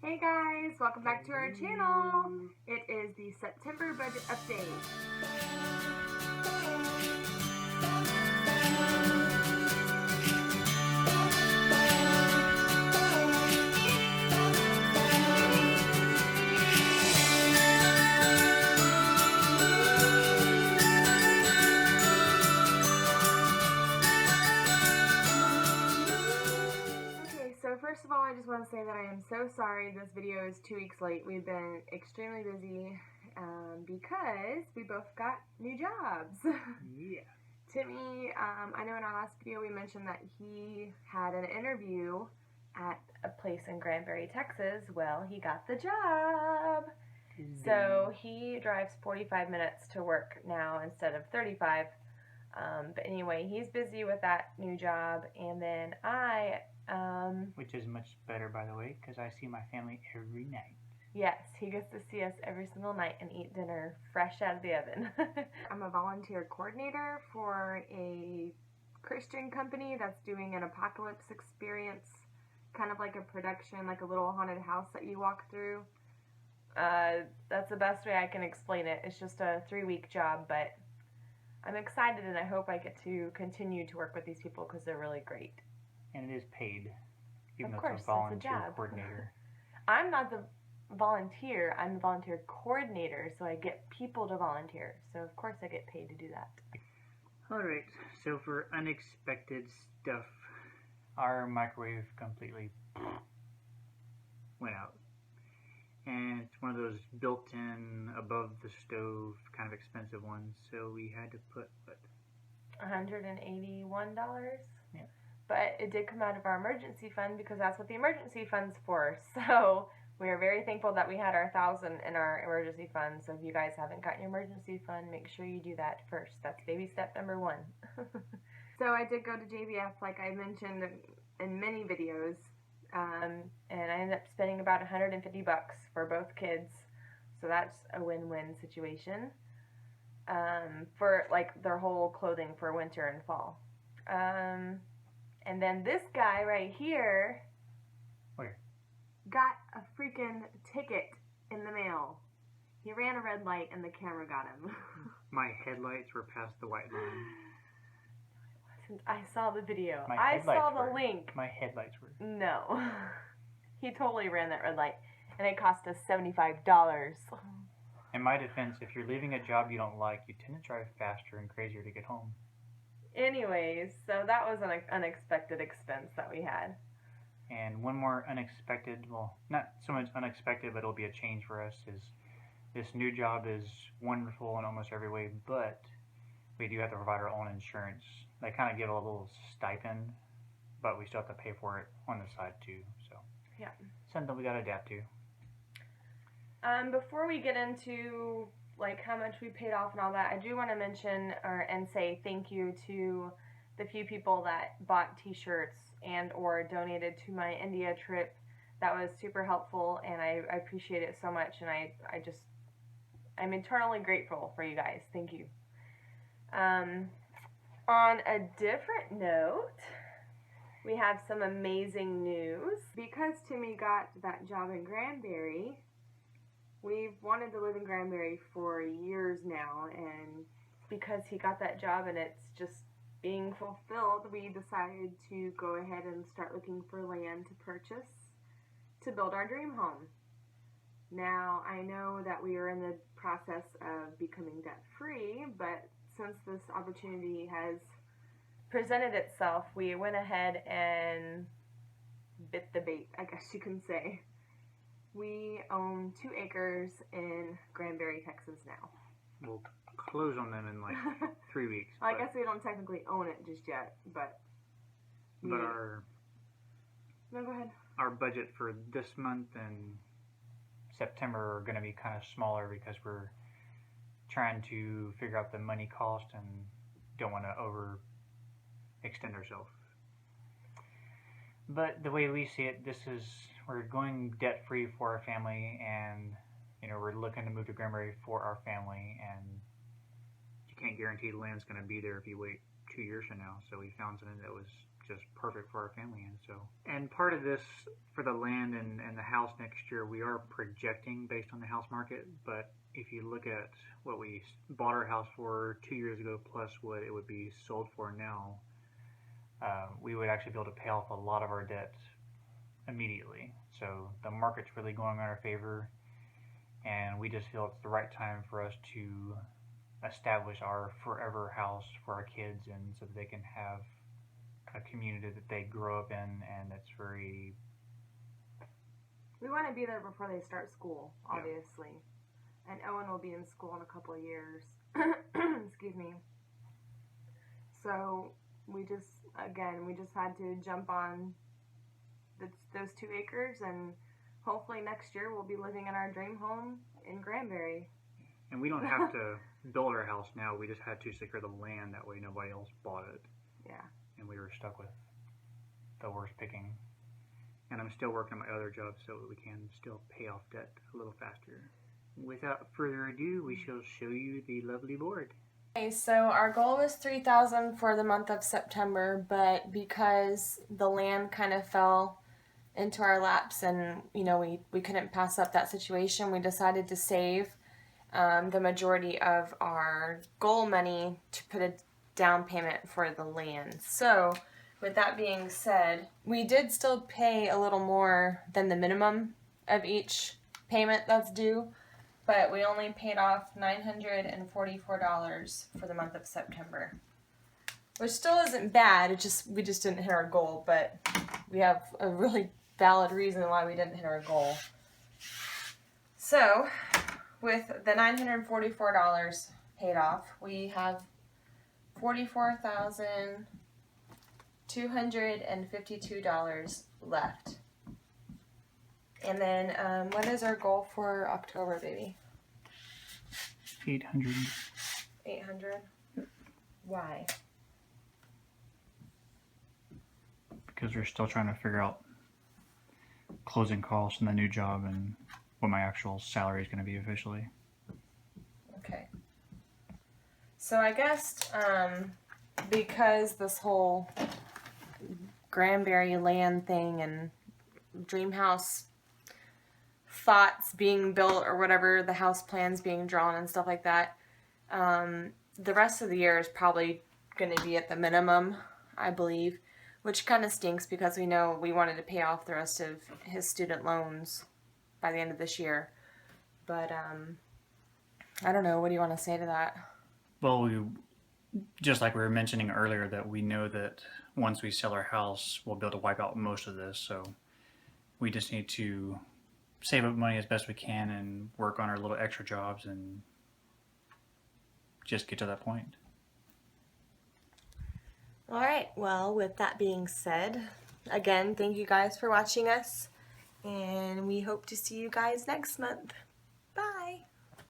Hey guys, welcome back to our channel. It is the September budget update. So first of all, I just want to say that I am so sorry this video is 2 weeks late. We've been extremely busy because we both got new jobs. Yeah. Timmy, I know in our last video we mentioned that he had an interview at a place in Granbury, Texas. Well, he got the job. So he drives 45 minutes to work now instead of 35. But anyway, he's busy with that new job, and then which is much better, by the way, because I see my family every night. Yes, he gets to see us every single night and eat dinner fresh out of the oven. I'm a volunteer coordinator for a Christian company that's doing an apocalypse experience, kind of like a production, like a little haunted house that you walk through. That's the best way I can explain it. It's just a 3-week job, but I'm excited and I hope I get to continue to work with these people because they're really great. And it is paid, even though it's a volunteer coordinator. I'm not the volunteer, I'm the volunteer coordinator, so I get people to volunteer. So of course I get paid to do that. Alright, so for unexpected stuff, our microwave completely went out. And it's one of those built-in, above the stove, kind of expensive ones, so we had to put, what? $181? Yeah. But it did come out of our emergency fund because that's what the emergency fund's for. So we are very thankful that we had our $1,000 in our emergency fund. So if you guys haven't gotten your emergency fund, make sure you do that first. That's baby step number 1. So I did go to JBF, like I mentioned in many videos, and I ended up spending about $150 for both kids. So that's a win-win situation for like their whole clothing for winter and fall. And then this guy right here got a freaking ticket in the mail. He ran a red light and the camera got him. My headlights were past the white line. I saw the video. I saw the link. My headlights were. No. He totally ran that red light. And it cost us $75. In my defense, if you're leaving a job you don't like, you tend to drive faster and crazier to get home. Anyways, so that was an unexpected expense that we had. And one more unexpected, well, not so much unexpected, but it'll be a change for us, is this new job is wonderful in almost every way, but we do have to provide our own insurance. They kind of give a little stipend, but we still have to pay for it on the side too. So yeah, something we got to adapt to. Before we get into like how much we paid off and all that, I do want to mention and say thank you to the few people that bought t-shirts and or donated to my India trip. That was super helpful and I appreciate it so much, and I'm eternally grateful for you guys. Thank you. On a different note, we have some amazing news. Because Timmy got that job in Granbury, we've wanted to live in Granbury for years now, and because he got that job and it's just being fulfilled, we decided to go ahead and start looking for land to purchase to build our dream home. Now, I know that we are in the process of becoming debt-free, but since this opportunity has presented itself, we went ahead and bit the bait, I guess you can say. We own 2 acres in Granbury, Texas now. We'll close on them in like 3 weeks. Well, I guess we don't technically own it just yet, but no, go ahead. Our budget for this month and September are going to be kind of smaller because we're trying to figure out the money cost and don't want to overextend ourselves. But the way we see it, we're going debt-free for our family, and we're looking to move to Granbury for our family, and you can't guarantee the land's going to be there if you wait 2 years from now. So we found something that was just perfect for our family. And so, and part of this for the land and the house next year, we are projecting based on the house market. But if you look at what we bought our house for 2 years ago plus what it would be sold for now, we would actually be able to pay off a lot of our debt immediately. So the market's really going in our favor, and we just feel it's the right time for us to establish our forever house for our kids, and so that they can have a community that they grow up in, and it's very... We want to be there before they start school, obviously. Yeah. And Owen will be in school in a couple of years. Excuse me. So we just had to jump on those 2 acres, and hopefully next year we'll be living in our dream home in Granbury. And we don't have to build our house now. We just had to secure the land. That way nobody else bought it. Yeah. And we were stuck with the worst picking. And I'm still working on my other job so that we can still pay off debt a little faster. Without further ado, we shall show you the lovely board. Okay, so our goal was $3,000 for the month of September, but because the land kind of fell into our laps and, you know, we couldn't pass up that situation, we decided to save the majority of our goal money to put a down payment for the land. So with that being said, we did still pay a little more than the minimum of each payment that's due, but we only paid off $944 for the month of September, which still isn't bad. We just didn't hit our goal, but we have a really valid reason why we didn't hit our goal. So with the $944 paid off, we have $44,252 left. And then, what is our goal for October, baby? 800. 800? Why? Because we're still trying to figure out closing costs and the new job and what my actual salary is going to be officially. Okay. So I guess because this whole Granbury land thing and dream house thoughts being built or whatever, the house plans being drawn and stuff like that, the rest of the year is probably going to be at the minimum, I believe, which kind of stinks because we know we wanted to pay off the rest of his student loans by the end of this year. But I don't know. What do you want to say to that? Well, just like we were mentioning earlier, that we know that once we sell our house, we'll be able to wipe out most of this. So we just need to save up money as best we can and work on our little extra jobs and just get to that point. All right. Well, with that being said, again, thank you guys for watching us, and we hope to see you guys next month.